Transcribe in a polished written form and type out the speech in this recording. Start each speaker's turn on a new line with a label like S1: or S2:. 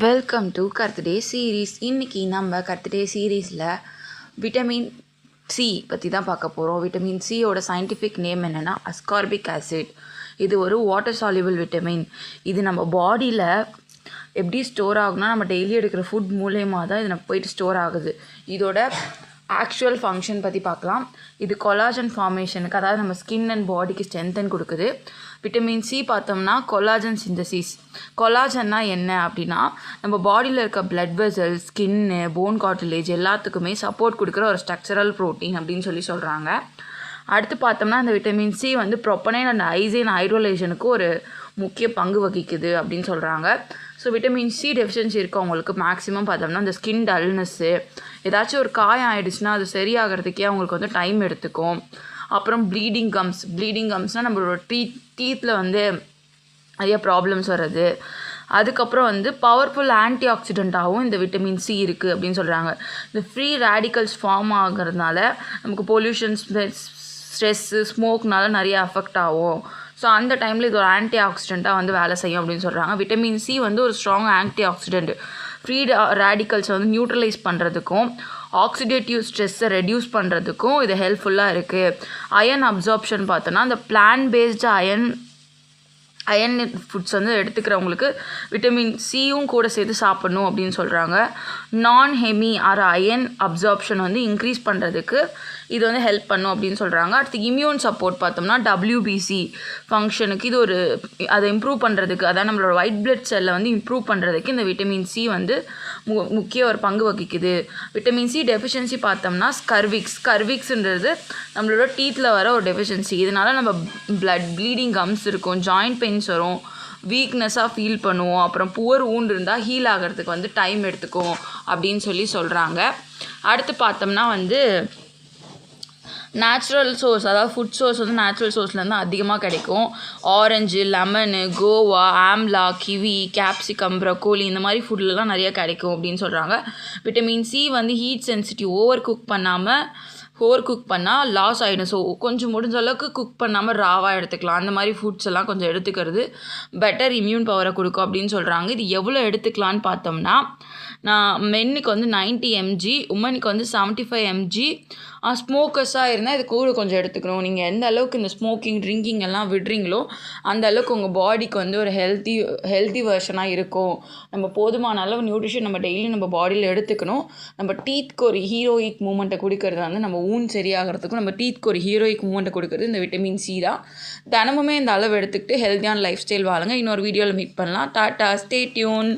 S1: Welcome to கர்த்தடே series. இன்றைக்கி நம்ம கர்த்தடே சீரீஸில் விட்டமின் சி பற்றி தான் பார்க்க போகிறோம். விட்டமின் சியோட சயின்டிஃபிக் நேம் என்னென்னா அஸ்கார்பிக் ஆசிட். இது ஒரு வாட்டர் சால்யூபிள் விட்டமின். இது நம்ம பாடியில் எப்படி ஸ்டோர் ஆகுனா நம்ம டெய்லி எடுக்கிற ஃபுட் மூலயமா தான் இது நம்ம போயிட்டு ஸ்டோர் ஆகுது. இதோட ஆக்சுவல் ஃபங்க்ஷன் பற்றி பார்க்கலாம். இது கொலாஜன் ஃபார்மேஷனுக்கு, அதாவது நம்ம ஸ்கின் அண்ட் பாடிக்கு ஸ்ட்ரென்தன் கொடுக்குது. விட்டமின் சி பார்த்தோம்னா கொலாஜன் சிந்தசிஸ். கொலாஜன்னா என்ன அப்படின்னா நம்ம பாடியில் இருக்க blood vessels, skin, phone cartilage எல்லாத்துக்குமே சப்போர்ட் கொடுக்குற ஒரு ஸ்ட்ரக்சரல் ப்ரோட்டீன் அப்படின்னு சொல்கிறாங்க. அடுத்து பார்த்தோம்னா அந்த விட்டமின் சி வந்து ப்ரொப்பனைன் அண்ட் ஐசைன் ஹைட்ரோலேஷனுக்கு ஒரு முக்கிய பங்கு வகிக்குது அப்படின்னு சொல்கிறாங்க. ஸோ விட்டமின் சி டெஃபிஷியன்சி இருக்கவங்களுக்கு மேக்ஸிமம் பார்த்தோம்னா இந்த ஸ்கின் டல்னஸ்ஸு, ஏதாச்சும் ஒரு காயம் ஆகிடுச்சுன்னா அது சரியாகிறதுக்கே அவங்களுக்கு வந்து டைம் எடுத்துக்கும். அப்புறம் ப்ளீடிங் கம்ஸ்னால் நம்மளோட டீத்தில் வந்து நிறைய ப்ராப்ளம்ஸ் வர்றது. அதுக்கப்புறம் வந்து பவர்ஃபுல் ஆன்டி ஆக்சிடெண்ட்டாகவும் இந்த விட்டமின் சி இருக்குது அப்படின்னு சொல்கிறாங்க. இந்த ஃப்ரீ ரேடிக்கல்ஸ் ஃபார்ம் ஆகிறதுனால நமக்கு பொல்யூஷன், ஸ்ட்ரெஸ்ஸு, ஸ்மோக்னால நிறைய அஃபெக்ட் ஆகும். ஸோ அந்த டைமில் இது ஒரு ஆன்டி ஆக்சிடெண்ட்டாக வந்து வேலை செய்யும் அப்படின்னு சொல்கிறாங்க. விட்டமின் சி வந்து ஒரு ஸ்ட்ராங் ஆன்டி ஆக்சிடெண்ட். ஃப்ரீ ரேடிக்கல்ஸை வந்து நியூட்ரலைஸ் பண்ணுறதுக்கும் ஆக்சிடேட்டிவ் ஸ்ட்ரெஸ்ஸை ரெடியூஸ் பண்ணுறதுக்கும் இது ஹெல்ப்ஃபுல்லாக இருக்குது. அயன் அப்சார்ப்ஷன் பார்த்தோன்னா அந்த பிளான் பேஸ்டு அயன் ஃபுட்ஸ் வந்து எடுத்துக்கிறவங்களுக்கு விட்டமின் சியும் கூட சேர்த்து சாப்பிடணும் அப்படின்னு சொல்கிறாங்க. நான் ஹெமி ஆர் அயன் அப்சார்ப்ஷன் வந்து இன்க்ரீஸ் பண்ணுறதுக்கு இது வந்து ஹெல்ப் பண்ணும் அப்படின்னு சொல்கிறாங்க. அடுத்து இம்யூன் சப்போர்ட் பார்த்தோம்னா WBC ஃபங்க்ஷனுக்கு இது அதை இம்ப்ரூவ் பண்ணுறதுக்கு, அதாவது நம்மளோட ஒயிட் பிளட் செல்லை வந்து இம்ப்ரூவ் பண்ணுறதுக்கு இந்த விட்டமின் சி வந்து முக்கிய ஒரு பங்கு வகிக்குது. விட்டமின் சி டெஃபிஷியன்சி பார்த்தோம்னா ஸ்கர்விக்ஸ்ன்றது நம்மளோட டீத்தில் வர ஒரு டெஃபிஷியன்சி. இதனால் நம்ம ப்ளீடிங் கம்ஸ் இருக்கும், ஜாயிண்ட் பெயின்ஸ் வரும், வீக்னஸாக ஃபீல் பண்ணுவோம். அப்புறம் புவர் ஊண்டு இருந்தால் ஹீல் ஆகிறதுக்கு வந்து டைம் எடுத்துக்கும் அப்படின்னு சொல்கிறாங்க. அடுத்து பார்த்தோம்னா வந்து நேச்சுரல் சோர்ஸ், அதாவது ஃபுட் சோர்ஸ் வந்து நேச்சுரல் சோர்ஸ்லேருந்து அதிகமாக கிடைக்கும். Orange, lemon, Goa, amla, kiwi, capsicum, broccoli இந்த மாதிரி ஃபுட்லலாம் நிறைய கிடைக்கும் அப்படின்னு சொல்கிறாங்க. விட்டமின் சி வந்து ஹீட் சென்சிட்டிவ், ஓவர் குக் பண்ணால் லாஸ் ஆகிடும். ஸோ கொஞ்சம் முடிஞ்ச அளவுக்கு குக் பண்ணாமல் ராவாக எடுத்துக்கலாம். அந்த மாதிரி ஃபுட்ஸ் எல்லாம் கொஞ்சம் எடுத்துக்கிறது பெட்டர் இம்யூன் பவரை கொடுக்கும் அப்படின்னு சொல்கிறாங்க. இது எவ்வளோ எடுத்துக்கலான்னு பார்த்தோம்னா மென்னுக்கு வந்து 90 mg, உமனுக்கு வந்து 75 mg. ஸ்மோக்கர்ஸாக இருந்தால் இது கூட கொஞ்சம் எடுத்துக்கணும். நீங்கள் எந்த அளவுக்கு இந்த ஸ்மோக்கிங், ட்ரிங்கிங் எல்லாம் விடுறீங்களோ அந்த அளவுக்கு உங்கள் பாடிக்கு வந்து ஒரு ஹெல்த்தி வெர்ஷனாக இருக்கும். நம்ம போதுமான அளவு நியூட்ரிஷன் நம்ம டெய்லி நம்ம பாடியில் எடுத்துக்கணும். நம்ம டீத்துக்கு ஒரு ஹீரோயிக் மூமெண்ட்டை கொடுக்கறது வந்து நம்ம சரியாகிறதுக்கும் நம்ம டீத்துக்கு ஒரு ஹீரோயிக் மூமெண்ட்டை கொடுக்குறது இந்த விட்டமின் சி தான். தினமுமே இந்த அளவு எடுத்துக்கிட்டு ஹெல்த்தியான லைஃப் ஸ்டைல் வாழுங்க. இன்னொரு வீடியோவில் மீட் பண்ணலாம். Tata, stay tune.